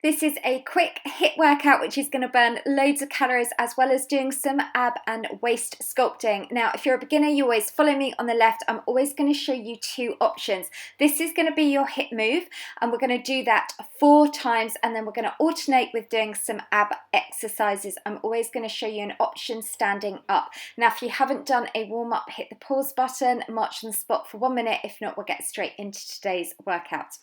This is a quick HIIT workout which is going to burn loads of calories as well as doing some ab and waist sculpting. Now, if you're a beginner, you always follow me on the left. I'm always going to show you two options. This is going to be your HIIT move, and we're going to do that 4 times, and then we're going to alternate with doing some ab exercises. I'm always going to show you an option standing up. Now, if you haven't done a warm-up, hit the pause button, march on the spot for 1 minute. If not, we'll get straight into today's workout.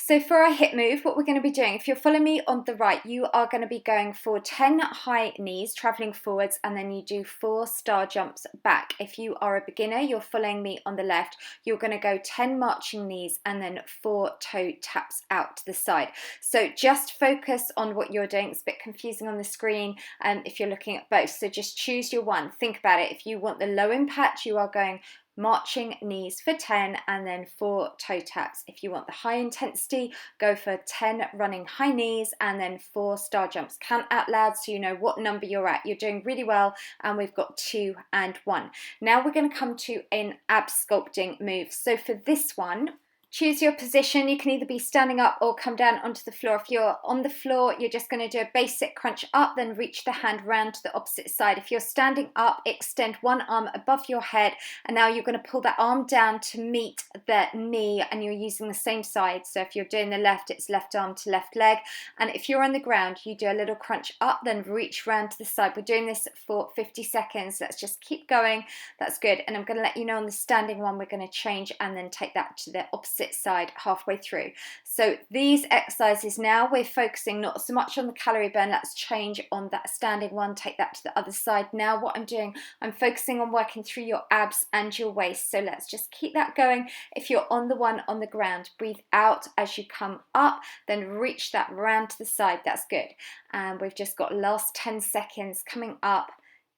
So for our HIIT move, what we're going to be doing, if you're following me on the right, you are going to be going for 10 high knees, traveling forwards, and then you do 4 star jumps back. If you are a beginner, you're following me on the left, you're going to go 10 marching knees and then 4 toe taps out to the side. So just focus on what you're doing. It's a bit confusing on the screen if you're looking at both. So just choose your one. Think about it. If you want the low impact, you are going marching knees for 10 and then 4 toe taps. If you want the high intensity, go for 10 running high knees and then 4 star jumps. Count out loud so you know what number you're at. You're doing really well, and we've got 2 and 1. Now we're going to come to an ab sculpting move. So for this one, choose your position. You can either be standing up or come down onto the floor. If you're on the floor, you're just going to do a basic crunch up, then reach the hand round to the opposite side. If you're standing up, extend one arm above your head, and now you're going to pull that arm down to meet the knee, and you're using the same side. So if you're doing the left, it's left arm to left leg. And if you're on the ground, you do a little crunch up, then reach round to the side. We're doing this for 50 seconds. Let's just keep going. That's good. And I'm going to let you know on the standing one, we're going to change and then take that to the opposite side halfway through. So these exercises now, we're focusing not so much on the calorie burn. Let's change on that standing one, take that to the other side. Now what I'm doing, I'm focusing on working through your abs and your waist. So let's just keep that going. If you're on the one on the ground, breathe out as you come up, then reach that round to the side. That's good. And we've just got last 10 seconds coming up.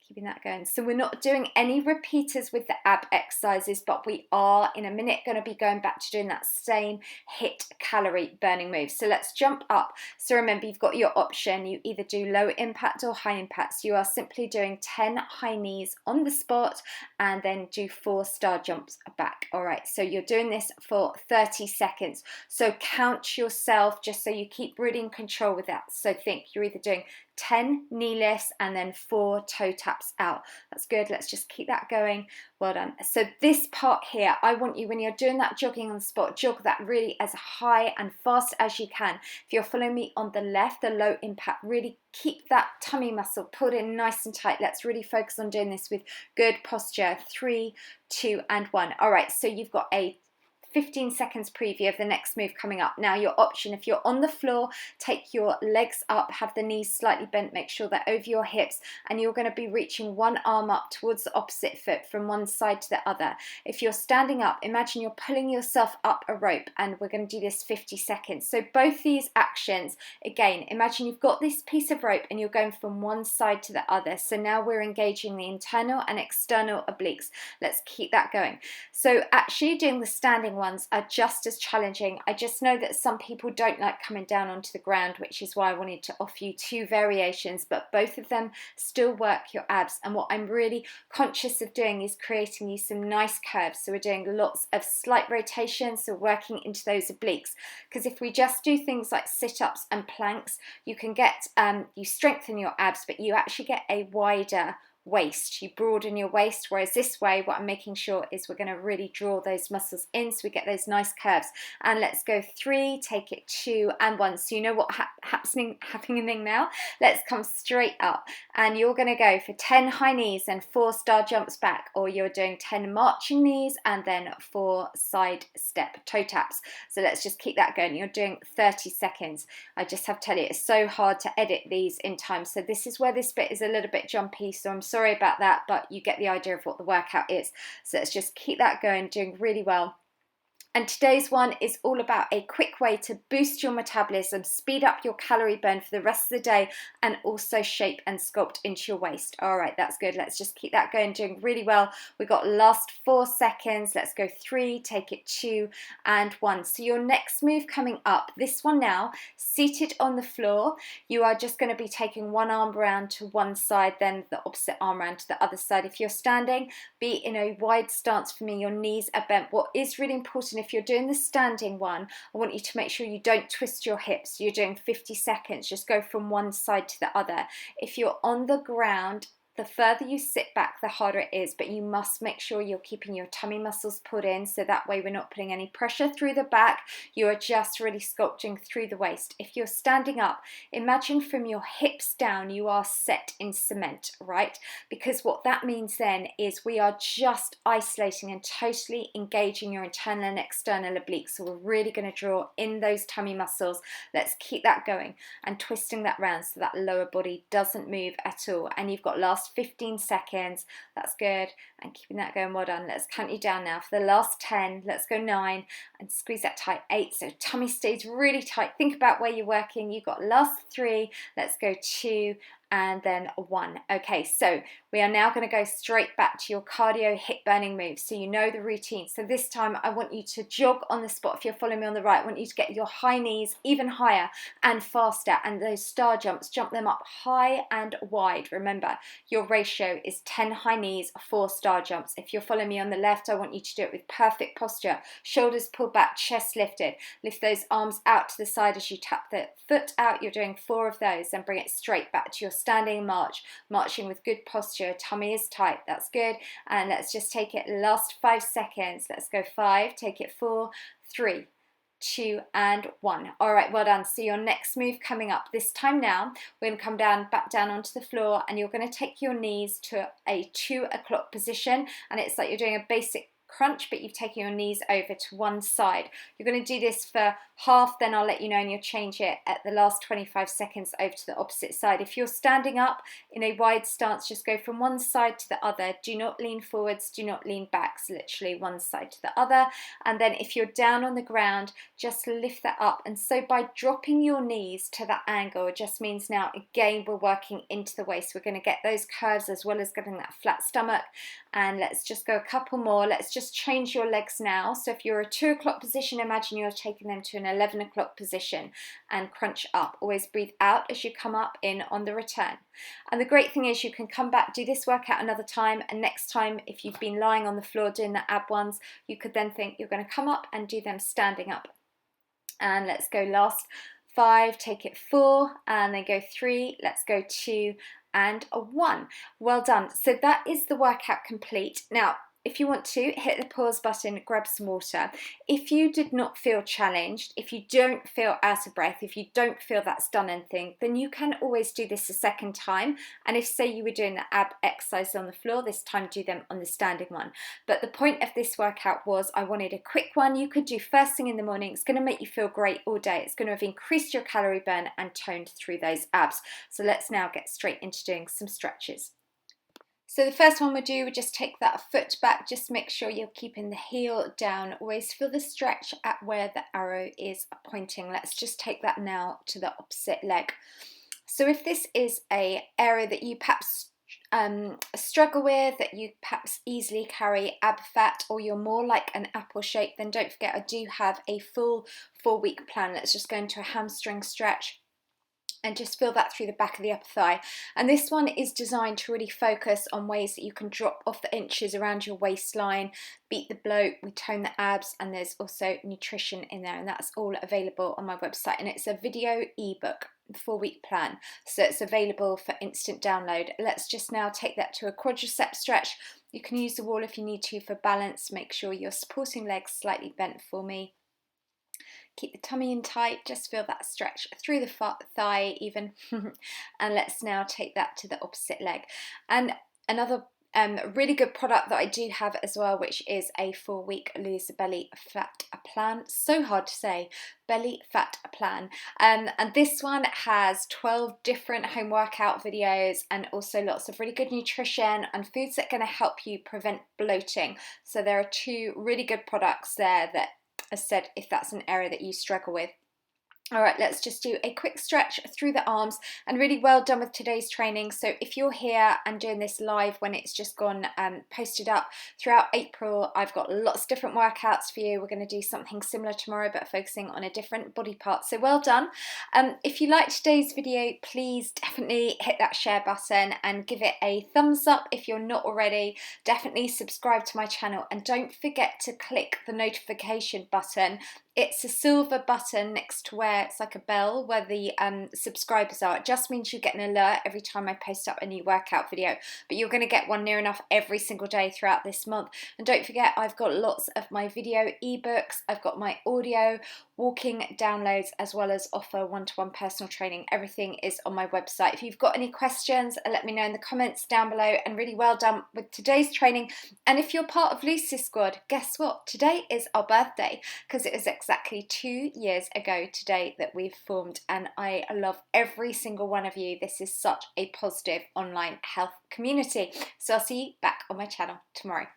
Keeping that going. So we're not doing any repeaters with the ab exercises, but we are in a minute going to be going back to doing that same HIIT calorie burning move. So let's jump up. So remember, you've got your option. You either do low impact or high impact. So you are simply doing 10 high knees on the spot and then do 4 star jumps back. All right, so you're doing this for 30 seconds. So count yourself just so you keep really in control with that. So think you're either doing 10 knee lifts and then 4 toe taps out. That's good. Let's just keep that going. Well done. So this part here, I want you, when you're doing that jogging on the spot, jog that really as high and fast as you can. If you're following me on the left, the low impact, really keep that tummy muscle pulled in nice and tight. Let's really focus on doing this with good posture. 3, 2 and 1. All right, so you've got a 15 seconds preview of the next move coming up. Now your option, if you're on the floor, take your legs up, have the knees slightly bent, make sure they're over your hips, and you're going to be reaching one arm up towards the opposite foot from one side to the other. If you're standing up, imagine you're pulling yourself up a rope, and we're going to do this 50 seconds. So both these actions, again, imagine you've got this piece of rope and you're going from one side to the other. So now we're engaging the internal and external obliques. Let's keep that going. So actually doing the standing ones are just as challenging. I just know that some people don't like coming down onto the ground, which is why I wanted to offer you 2 variations, but both of them still work your abs. And what I'm really conscious of doing is creating you some nice curves. So we're doing lots of slight rotations, so working into those obliques. Because if we just do things like sit-ups and planks, you can get, you strengthen your abs, but you actually get a wider waist. You broaden your waist, whereas this way what I'm making sure is we're going to really draw those muscles in so we get those nice curves. And let's go 3, take it 2 and 1. So you know what happening now. Let's come straight up, and you're going to go for 10 high knees and 4 star jumps back, or you're doing 10 marching knees and then 4 side step toe taps. So let's just keep that going. You're doing 30 seconds. I just have to tell you, it's so hard to edit these in time, so this is where this bit is a little bit jumpy, so I'm sorry about that, but you get the idea of what the workout is. So let's just keep that going, doing really well. And today's one is all about a quick way to boost your metabolism, speed up your calorie burn for the rest of the day, and also shape and sculpt into your waist. All right, that's good. Let's just keep that going, doing really well. We've got last 4 seconds. Let's go 3, take it 2 and 1. So your next move coming up, this one now, seated on the floor, you are just going to be taking one arm round to one side, then the opposite arm round to the other side. If you're standing, be in a wide stance for me. Your knees are bent. What is really important, if you're doing the standing one, I want you to make sure you don't twist your hips. You're doing 50 seconds, just go from one side to the other. If you're on the ground, the further you sit back, the harder it is, but you must make sure you're keeping your tummy muscles pulled in, so that way we're not putting any pressure through the back. You are just really sculpting through the waist. If you're standing up, imagine from your hips down, you are set in cement, right? Because what that means then is we are just isolating and totally engaging your internal and external obliques. So we're really going to draw in those tummy muscles. Let's keep that going and twisting that round so that lower body doesn't move at all. And you've got last 15 seconds. That's good. And keeping that going. Well done. Let's count you down now for the last 10. Let's go 9 and squeeze that tight. 8. So tummy stays really tight. Think about where you're working. You've got last 3. Let's go 2 and then 1. Okay, so we are now going to go straight back to your cardio hit burning moves, so you know the routine. So this time I want you to jog on the spot. If you're following me on the right, I want you to get your high knees even higher and faster, and those star jumps, jump them up high and wide. Remember, your ratio is 10 high knees, 4 star jumps. If you're following me on the left, I want you to do it with perfect posture. Shoulders pulled back, chest lifted. Lift those arms out to the side as you tap the foot out. You're doing 4 of those, then bring it straight back to your standing march, marching with good posture. Tummy is tight. That's good. And let's just take it last 5 seconds. Let's go 5, take it 4, 3, 2 and 1. All right, well done. So your next move coming up, this time now, we're going to come down, back down onto the floor, and you're going to take your knees to a 2 o'clock position, and it's like you're doing a basic crunch, but you've taken your knees over to one side. You're going to do this for half, then I'll let you know, and you'll change it at the last 25 seconds over to the opposite side. If you're standing up in a wide stance, just go from one side to the other. Do not lean forwards, do not lean backs, literally one side to the other. And then if you're down on the ground, just lift that up. And so by dropping your knees to that angle, it just means now again we're working into the waist. We're going to get those curves as well as getting that flat stomach. And let's just go a couple more. Let's just change your legs now. So if you're a 2 o'clock position, imagine you're taking them to an 11 o'clock position and crunch up. Always breathe out as you come up, in on the return. And the great thing is you can come back, do this workout another time, and next time if you've been lying on the floor doing the ab ones, you could then think you're going to come up and do them standing up. And let's go last 5, take it 4, and then go 3, let's go 2 and 1. Well done. So that is the workout complete. Now, if you want to, hit the pause button, grab some water. If you did not feel challenged, if you don't feel out of breath, if you don't feel that's done anything, then you can always do this a second time. And if, say, you were doing the ab exercise on the floor, this time do them on the standing one. But the point of this workout was I wanted a quick one you could do first thing in the morning. It's going to make you feel great all day. It's going to have increased your calorie burn and toned through those abs. So let's now get straight into doing some stretches. So the first one we'll do, we just take that foot back, just make sure you're keeping the heel down. Always feel the stretch at where the arrow is pointing. Let's just take that now to the opposite leg. So if this is an area that you perhaps struggle with, that you perhaps easily carry ab fat, or you're more like an apple shape, then don't forget I do have a full 4-week plan. Let's just go into a hamstring stretch and just feel that through the back of the upper thigh. And this one is designed to really focus on ways that you can drop off the inches around your waistline, beat the bloat, we tone the abs, and there's also nutrition in there, and that's all available on my website. And it's a video ebook, 4-week plan, so it's available for instant download. Let's just now take that to a quadricep stretch. You can use the wall if you need to for balance. Make sure your supporting legs slightly bent for me. Keep the tummy in tight, just feel that stretch through the thigh even. And let's now take that to the opposite leg. And another really good product that I do have as well, which is a 4-week lose belly fat plan. So hard to say, belly fat plan. And this one has 12 different home workout videos, and also lots of really good nutrition and foods that are going to help you prevent bloating. So there are 2 really good products there that, as said, if that's an area that you struggle with. All right, let's just do a quick stretch through the arms, and really well done with today's training. So if you're here and doing this live when it's just gone posted up throughout April, I've got lots of different workouts for you. We're going to do something similar tomorrow, but focusing on a different body part. So well done. If you liked today's video, please definitely hit that share button and give it a thumbs up. If you're not already, definitely subscribe to my channel, and don't forget to click the notification button. It's a silver button next to where it's like a bell where the subscribers are. It just means you get an alert every time I post up a new workout video, but you're going to get one near enough every single day throughout this month. And don't forget, I've got lots of my video ebooks, I've got my audio walking downloads, as well as offer one-to-one personal training. Everything is on my website. If you've got any questions, let me know in the comments down below. And really well done with today's training. And if you're part of Lucy's squad, guess what? Today is our birthday, because it was exactly 2 years ago today that we've formed, and I love every single one of you. This is such a positive online health community. So I'll see you back on my channel tomorrow.